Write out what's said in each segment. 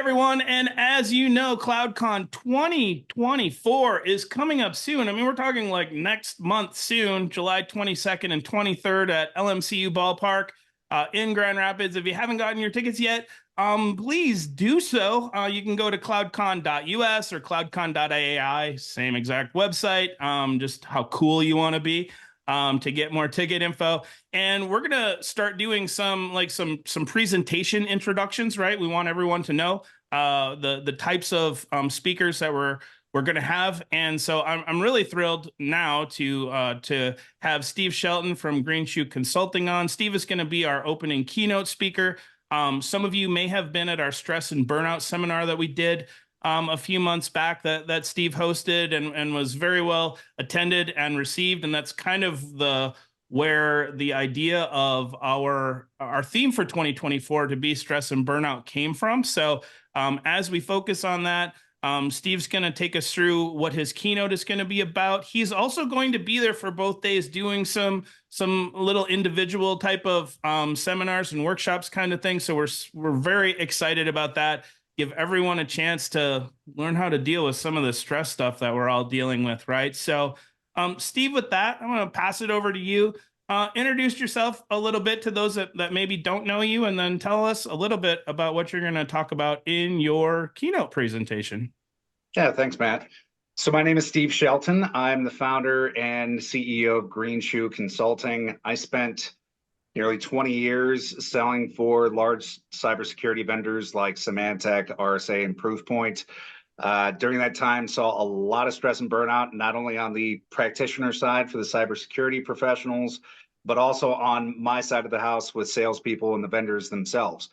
everyone. And as you know, CloudCon 2024 is coming up soon. I mean, we're talking like next month soon, July 22nd and 23rd at LMCU Ballpark in Grand Rapids. If you haven't gotten your tickets yet, please do so. You can go to cloudcon.us or cloudcon.ai, same exact website, just how cool you want to be. To get more ticket info. And we're gonna start doing some presentation introductions, right? We want everyone to know the types of speakers that we're gonna have. And so I'm really thrilled now to have Steve Shelton from Green Shoe Consulting on. Steve is gonna be our opening keynote speaker. Some of you may have been at our Stress and Burnout seminar that we did a few months back that Steve hosted and was very well attended and received. And that's kind of where the idea of our theme for 2024 to be stress and burnout came from. So as we focus on that, Steve's going to take us through what his keynote is going to be about. He's also going to be there for both days doing some little individual type of seminars and workshops kind of thing. So we're very excited about that. Give everyone a chance to learn how to deal with some of the stress stuff that we're all dealing with, right? So, Steve, with that, I'm going to pass it over to you. Introduce yourself a little bit to those that maybe don't know you, and then tell us a little bit about what you're going to talk about in your keynote presentation. Yeah, thanks, Matt. So my name is Steve Shelton. I'm the founder and CEO of Green Shoe Consulting. I spent nearly 20 years selling for large cybersecurity vendors like Symantec, RSA, and Proofpoint. During that time, saw a lot of stress and burnout, not only on the practitioner side for the cybersecurity professionals, but also on my side of the house with salespeople and the vendors themselves.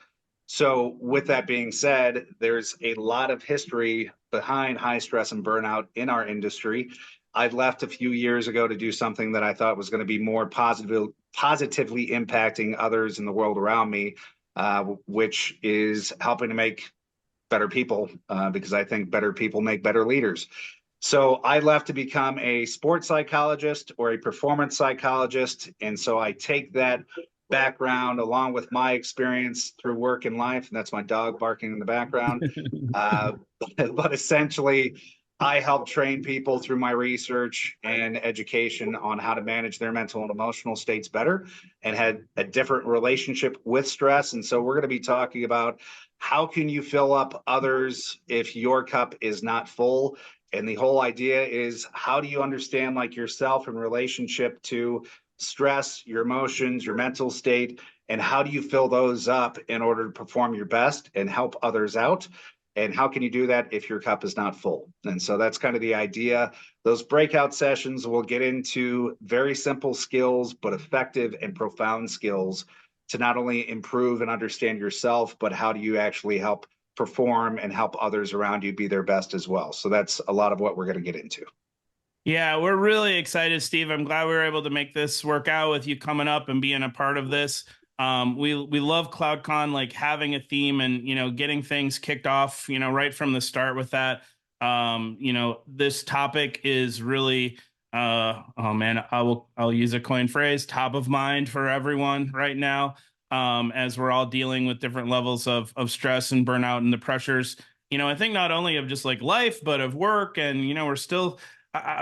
So with that being said, there's a lot of history behind high stress and burnout in our industry. I left a few years ago to do something that I thought was going to be more positively impacting others in the world around me, which is helping to make better people, because I think better people make better leaders. So I left to become a sports psychologist or a performance psychologist. And so I take that background along with my experience through work and life, and that's my dog barking in the background. But essentially, I help train people through my research and education on how to manage their mental and emotional states better and had a different relationship with stress. And so we're going to be talking about how can you fill up others if your cup is not full? And the whole idea is, how do you understand like yourself in relationship to stress, your emotions, your mental state, and how do you fill those up in order to perform your best and help others out? And how can you do that if your cup is not full? And so that's kind of the idea. Those breakout sessions will get into very simple skills, but effective and profound skills to not only improve and understand yourself, but how do you actually help perform and help others around you be their best as well. So that's a lot of what we're going to get into. Yeah, we're really excited, Steve. I'm glad we were able to make this work out with you coming up and being a part of this. We love CloudCon, like having a theme and, getting things kicked off, right from the start with that. This topic is really, oh man, I'll use a coin phrase, top of mind for everyone right now, as we're all dealing with different levels of stress and burnout and the pressures, I think not only of just like life, but of work. And,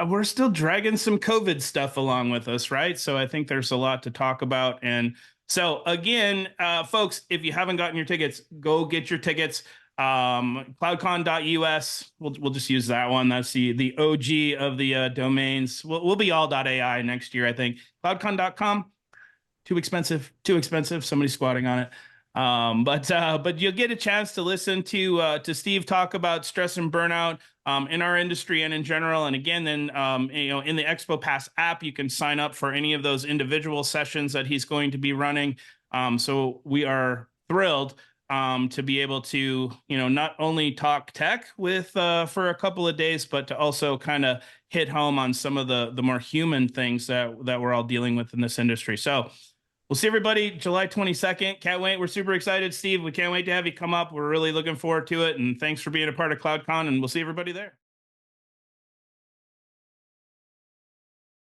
we're still dragging some COVID stuff along with us, right? So I think there's a lot to talk about. And so again, folks, if you haven't gotten your tickets, go get your tickets. Cloudcon.us. We'll just use that one. That's the OG of the domains. We'll be all .ai next year, I think. Cloudcon.com. Too expensive. Somebody's squatting on it. But you'll get a chance to listen to Steve talk about stress and burnout in our industry and in general. And again, then in the Expo Pass app, you can sign up for any of those individual sessions that he's going to be running. So we are thrilled to be able to not only talk tech with for a couple of days, but to also kind of hit home on some of the more human things that we're all dealing with in this industry. So we'll see everybody July 22nd. Can't wait. We're super excited, Steve. We can't wait to have you come up. We're really looking forward to it. And thanks for being a part of CloudCon, and we'll see everybody there.